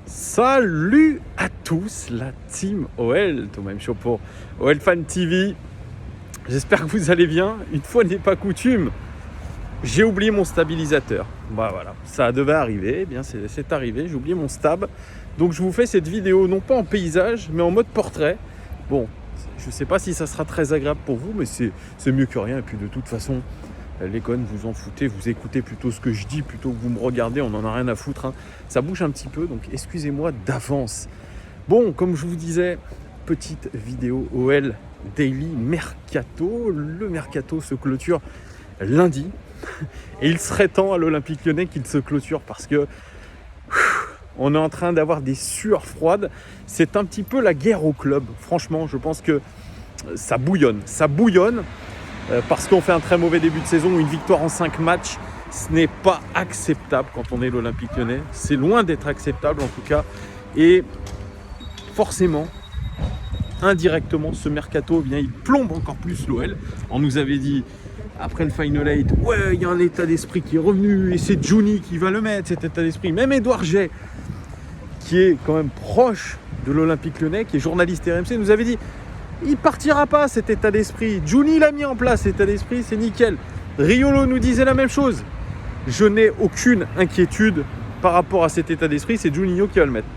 Salut à tous, la team OL, Thomas M. Show pour OL Fan TV. J'espère que vous allez bien. Une fois n'est pas coutume, j'ai oublié mon stabilisateur. Voilà, ça devait arriver, eh bien c'est arrivé, j'ai oublié mon stab. Donc je vous fais cette vidéo non pas en paysage, mais en mode portrait. Bon, je ne sais pas si ça sera très agréable pour vous, mais c'est mieux que rien. Et puis de toute façon, les connes, vous en foutez, vous écoutez plutôt ce que je dis, plutôt que vous me regardez, on n'en a rien à foutre. Hein. Ça bouge un petit peu, donc excusez-moi d'avance. Bon, comme je vous disais, petite vidéo OL Daily Mercato. Le Mercato se clôture lundi. Et il serait temps à l'Olympique Lyonnais qu'il se clôture parce que on est en train d'avoir des sueurs froides. C'est un petit peu la guerre au club. Franchement, je pense que ça bouillonne. Ça bouillonne. Parce qu'on fait un très mauvais début de saison, une victoire en 5 matchs, ce n'est pas acceptable quand on est l'Olympique Lyonnais. C'est loin d'être acceptable en tout cas. Et forcément, indirectement, ce mercato, il plombe encore plus l'OL. On nous avait dit, après le Final 8, ouais, il y a un état d'esprit qui est revenu et c'est Juni qui va le mettre, cet état d'esprit. Même Edouard Jay, qui est quand même proche de l'Olympique Lyonnais, qui est journaliste RMC, nous avait dit, il partira pas cet état d'esprit. Juni l'a mis en place cet état d'esprit, c'est nickel. Riolo nous disait la même chose. Je n'ai aucune inquiétude par rapport à cet état d'esprit, c'est Juninho qui va le mettre.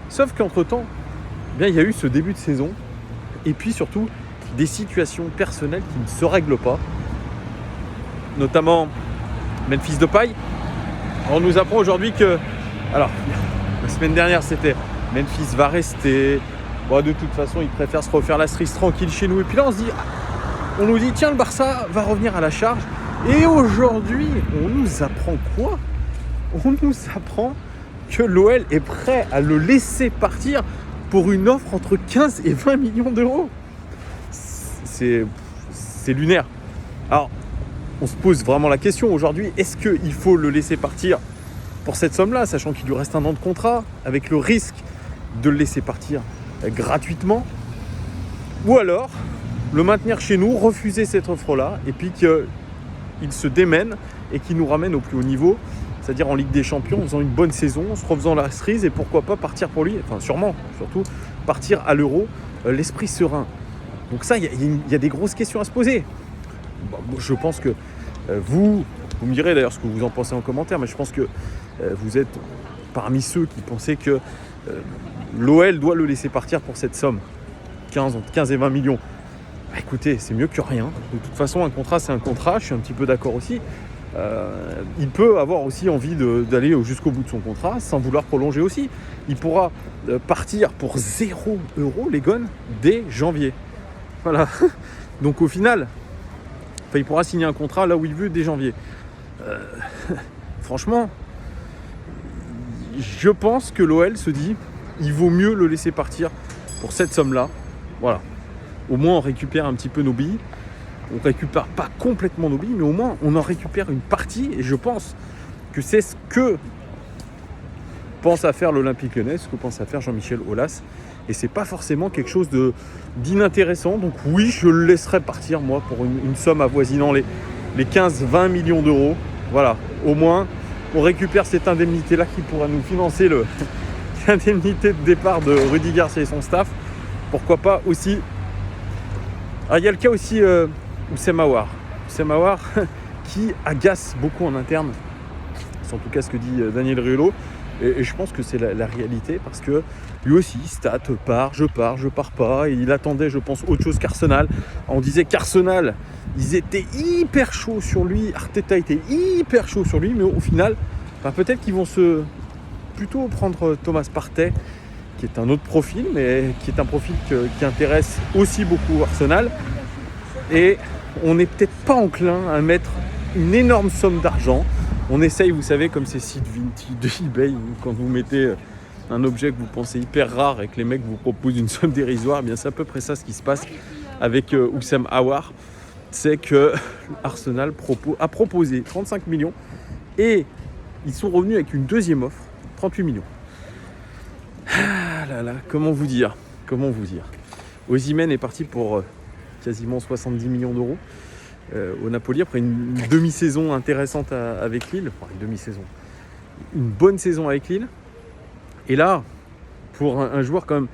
Sauf qu'entre-temps, il y a eu ce début de saison et puis surtout des situations personnelles qui ne se règlent pas. Notamment Memphis Depay. On nous apprend aujourd'hui que... Alors, la semaine dernière, c'était Memphis va rester... Bon, de toute façon, il préfère se refaire la cerise tranquille chez nous. Et puis là, on nous dit, tiens, le Barça va revenir à la charge. Et aujourd'hui, on nous apprend quoi ? On nous apprend que l'OL est prêt à le laisser partir pour une offre entre 15 et 20 millions d'euros. C'est lunaire. Alors, on se pose vraiment la question aujourd'hui, est-ce qu'il faut le laisser partir pour cette somme-là, sachant qu'il lui reste un an de contrat, avec le risque de le laisser partir gratuitement, ou alors le maintenir chez nous, refuser cette offre-là, et puis qu'il se démène et qu'il nous ramène au plus haut niveau, c'est-à-dire en Ligue des Champions, en faisant une bonne saison, en se refaisant la cerise, et pourquoi pas partir pour lui, enfin sûrement, surtout, partir à l'Euro, l'esprit serein. Donc ça, il y a des grosses questions à se poser. Bon, je pense que vous me direz d'ailleurs ce que vous en pensez en commentaire, mais je pense que vous êtes parmi ceux qui pensaient que l'OL doit le laisser partir pour cette somme, 15 et 20 millions. Bah, écoutez, c'est mieux que rien. De toute façon, un contrat, c'est un contrat. Je suis un petit peu d'accord aussi. Il peut avoir aussi envie d'aller jusqu'au bout de son contrat sans vouloir prolonger aussi. Il pourra partir pour 0 € les gones dès janvier. Voilà. Donc au final, il pourra signer un contrat là où il veut dès janvier. Franchement, je pense que l'OL se dit il vaut mieux le laisser partir pour cette somme-là. Voilà. Au moins, on récupère un petit peu nos billes. On ne récupère pas complètement nos billes, mais au moins, on en récupère une partie. Et je pense que c'est ce que pense à faire l'Olympique Lyonnais, ce que pense à faire Jean-Michel Aulas. Et c'est pas forcément quelque chose d'inintéressant. Donc oui, je le laisserai partir, moi, pour une somme avoisinant les 15-20 millions d'euros. Voilà. Au moins, on récupère cette indemnité-là qui pourra nous financer l'indemnité de départ de Rudy Garcia et son staff. Pourquoi pas aussi. Il y a le cas aussi Oussem Aouar. Oussem Aouar qui agace beaucoup en interne. C'est en tout cas ce que dit Daniel Riolo. Et je pense que c'est la réalité parce que lui aussi, stat, je pars pas. Et il attendait, je pense, autre chose qu'Arsenal. On disait qu'Arsenal, ils étaient hyper chauds sur lui. Arteta était hyper chaud sur lui. Mais au final, peut-être qu'ils vont plutôt prendre Thomas Partey, qui est un autre profil, mais qui est un profil qui intéresse aussi beaucoup Arsenal. Et on n'est peut-être pas enclin à mettre une énorme somme d'argent. On essaye, vous savez, comme ces sites vintage de eBay, où quand vous mettez un objet que vous pensez hyper rare et que les mecs vous proposent une somme dérisoire, eh bien c'est à peu près ça ce qui se passe avec Oussem Aouar. C'est que Arsenal a proposé 35 millions et ils sont revenus avec une deuxième offre, 38 millions. Ah là là, comment vous dire. Osimhen est parti pour quasiment 70 millions d'euros au Napoli après une demi-saison intéressante avec Lille. Enfin, une demi-saison. Une bonne saison avec Lille. Et là, pour un joueur quand même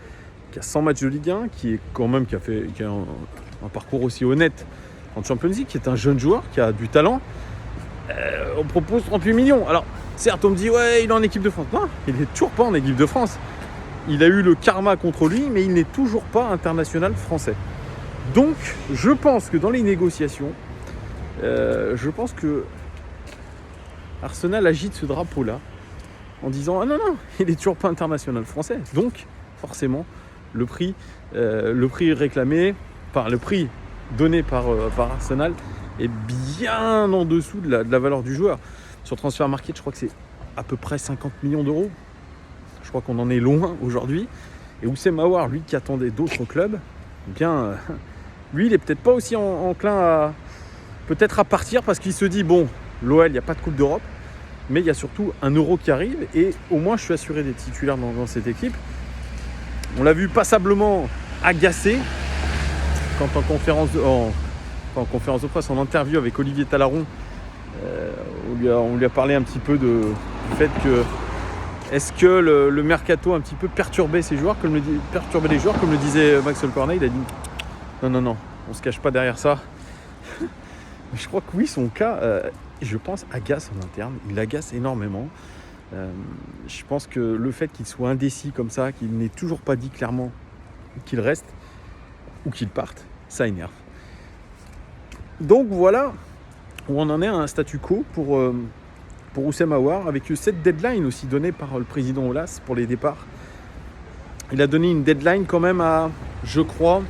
qui a 100 matchs de Ligue 1, qui a un parcours aussi honnête en Champions League, qui est un jeune joueur, qui a du talent, on propose 38 millions. Alors, certes, on me dit, ouais, il est en équipe de France. Non, il n'est toujours pas en équipe de France. Il a eu le karma contre lui, mais il n'est toujours pas international français. Donc, je pense que dans les négociations, je pense que Arsenal agite ce drapeau-là en disant, ah non, il n'est toujours pas international français. Donc, forcément, le prix réclamé, enfin le prix donné par Arsenal est bien en dessous de la valeur du joueur. Sur Transfer Market, je crois que c'est à peu près 50 millions d'euros. Je crois qu'on en est loin aujourd'hui. Et Houssem Aouar, lui qui attendait d'autres clubs, lui, il est peut-être pas aussi enclin à partir parce qu'il se dit, bon, l'OL, il n'y a pas de Coupe d'Europe, mais il y a surtout un Euro qui arrive et au moins je suis assuré d'être titulaire dans cette équipe. On l'a vu passablement agacé quand en conférence de presse, en interview avec Olivier Talaron, on lui a parlé un petit peu du fait que est-ce que le mercato a un petit peu perturbé les joueurs, comme le disait Maxwell Cornet. Il a dit non, on se cache pas derrière ça. Je crois que oui, son cas, je pense, agace en interne. Il agace énormément. Je pense que le fait qu'il soit indécis comme ça, qu'il n'ait toujours pas dit clairement qu'il reste ou qu'il parte, ça énerve. Donc voilà où on en est à un statu quo pour Houssem Aouar, avec cette deadline aussi donnée par le président Aulas pour les départs. Il a donné une deadline quand même à, je crois,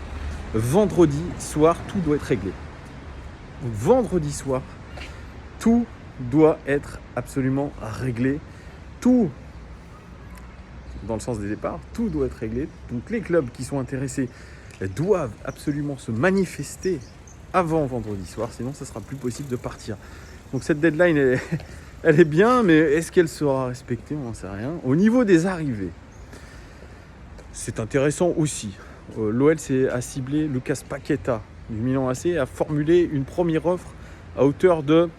vendredi soir, tout doit être réglé. Vendredi soir, tout doit être absolument réglé. Tout, dans le sens des départs, tout doit être réglé. Donc les clubs qui sont intéressés doivent absolument se manifester avant vendredi soir, sinon ça sera plus possible de partir. Donc cette deadline, elle est bien, mais est-ce qu'elle sera respectée? On n'en sait rien. Au niveau des arrivées, c'est intéressant aussi. L'OL a ciblé Lucas Paqueta du Milan AC et a formulé une première offre à hauteur de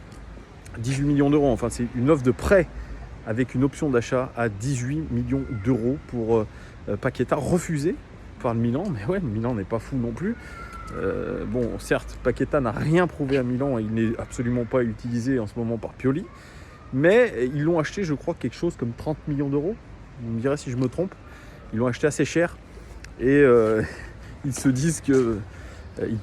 18 millions d'euros. Enfin, c'est une offre de prêt avec une option d'achat à 18 millions d'euros pour Paqueta, refusée par le Milan. Mais ouais, le Milan n'est pas fou non plus. Bon, certes, Paqueta n'a rien prouvé à Milan et il n'est absolument pas utilisé en ce moment par Pioli. Mais ils l'ont acheté, je crois, quelque chose comme 30 millions d'euros. Vous me direz si je me trompe. Ils l'ont acheté assez cher. Et ils se disent qu'ils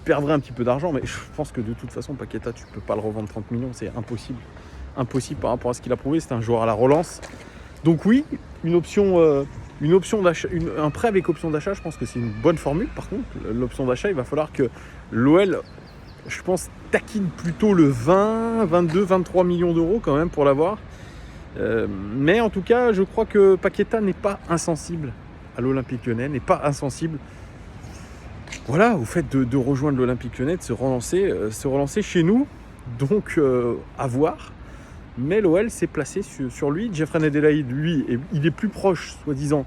perdraient un petit peu d'argent. Mais je pense que de toute façon, Paqueta, tu ne peux pas le revendre 30 millions. C'est impossible. Impossible par rapport à ce qu'il a prouvé. C'est un joueur à la relance. Donc oui, une option d'achat, un prêt avec option d'achat, je pense que c'est une bonne formule. Par contre, l'option d'achat, il va falloir que l'OL, je pense, taquine plutôt le 20, 22, 23 millions d'euros quand même pour l'avoir. Mais en tout cas, je crois que Paqueta n'est pas insensible à l'Olympique Lyonnais, n'est pas insensible au fait de rejoindre l'Olympique Lyonnais, de se relancer chez nous. Donc, à voir. Mais l'OL s'est placé sur lui. Jeffrey Adelaide, lui, il est plus proche, soi-disant,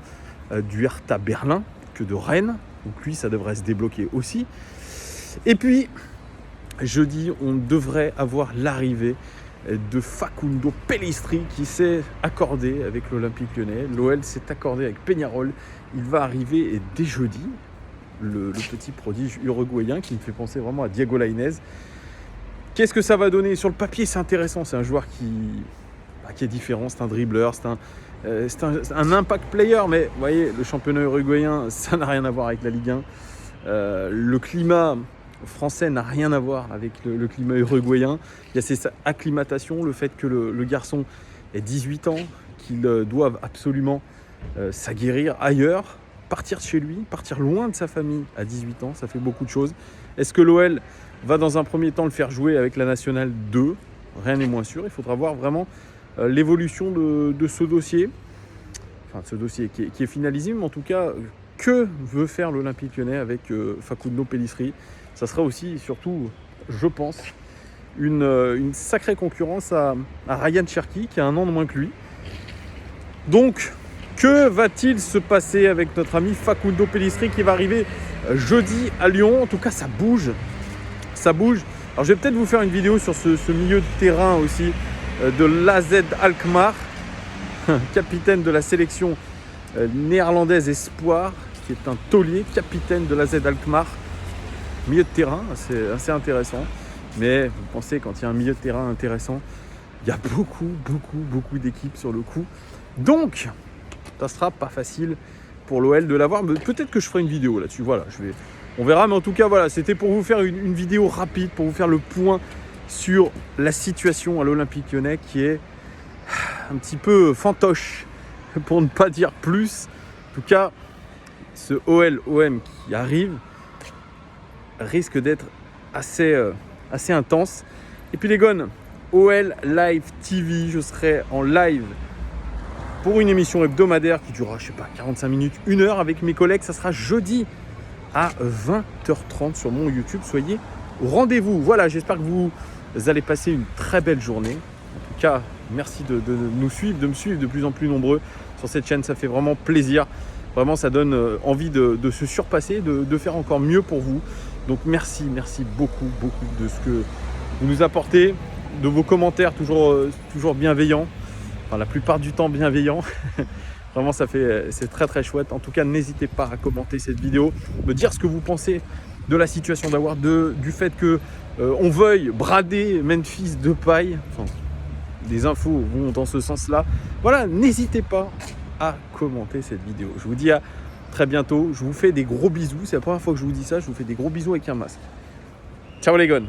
du Hertha Berlin que de Rennes. Donc lui, ça devrait se débloquer aussi. Et puis, jeudi, on devrait avoir l'arrivée de Facundo Pellistri qui s'est accordé avec l'Olympique Lyonnais. L'OL s'est accordé avec Peñarol. Il va arriver dès jeudi, le petit prodige uruguayen qui me fait penser vraiment à Diego Lainez. Qu'est-ce que ça va donner? Sur le papier, c'est intéressant. C'est un joueur qui est différent. C'est un dribbleur. C'est un impact player. Mais vous voyez, le championnat uruguayen, ça n'a rien à voir avec la Ligue 1. Le climat français n'a rien à voir avec le climat uruguayen. Il y a cette acclimatation, le fait que le garçon ait 18 ans, qu'il doive absolument s'aguerrir ailleurs, partir de chez lui, partir loin de sa famille à 18 ans. Ça fait beaucoup de choses. Est-ce que l'OL va dans un premier temps le faire jouer avec la Nationale 2? Rien n'est moins sûr. Il faudra voir vraiment l'évolution de ce dossier. Enfin, de ce dossier qui est finalisé. Mais en tout cas, que veut faire l'Olympique Lyonnais avec Facundo Pellistri? Ça sera aussi et surtout, je pense, une sacrée concurrence à Ryan Cherki, qui a un an de moins que lui. Donc, que va-t-il se passer avec notre ami Facundo Pellistri qui va arriver jeudi à Lyon? En tout cas, ça bouge. Ça bouge. Alors, je vais peut-être vous faire une vidéo sur ce milieu de terrain aussi de l'AZ Alkmaar, capitaine de la sélection néerlandaise espoir, qui est un taulier, capitaine de la Z Alkmaar. Milieu de terrain, c'est assez intéressant. Mais vous pensez, quand il y a un milieu de terrain intéressant, il y a beaucoup d'équipes sur le coup. Donc, ça sera pas facile pour l'OL de l'avoir. Peut-être que je ferai une vidéo là-dessus. Voilà, on verra. Mais en tout cas, voilà, c'était pour vous faire une vidéo rapide, pour vous faire le point sur la situation à l'Olympique Lyonnais qui est un petit peu fantoche, pour ne pas dire plus. En tout cas, ce OL-OM qui arrive risque d'être assez intense. Et puis les gones, OL Live TV, je serai en live pour une émission hebdomadaire qui durera, 45 minutes, 1 heure avec mes collègues. Ça sera jeudi à 20h30 sur mon YouTube. Soyez au rendez-vous. Voilà, j'espère que vous allez passer une très belle journée. En tout cas, merci de nous suivre, de me suivre de plus en plus nombreux sur cette chaîne. Ça fait vraiment plaisir. Vraiment, ça donne envie de se surpasser, de faire encore mieux pour vous. Donc merci beaucoup de ce que vous nous apportez, de vos commentaires toujours bienveillants, enfin la plupart du temps bienveillants. Vraiment, c'est très chouette. En tout cas, n'hésitez pas à commenter cette vidéo, me dire ce que vous pensez de la situation d'Awar, du fait que on veuille brader Memphis Depay. Enfin, des infos vont dans ce sens-là. Voilà, n'hésitez pas à commenter cette vidéo. Je vous dis à très bientôt. Je vous fais des gros bisous. C'est la première fois que je vous dis ça. Je vous fais des gros bisous avec un masque. Ciao les gones.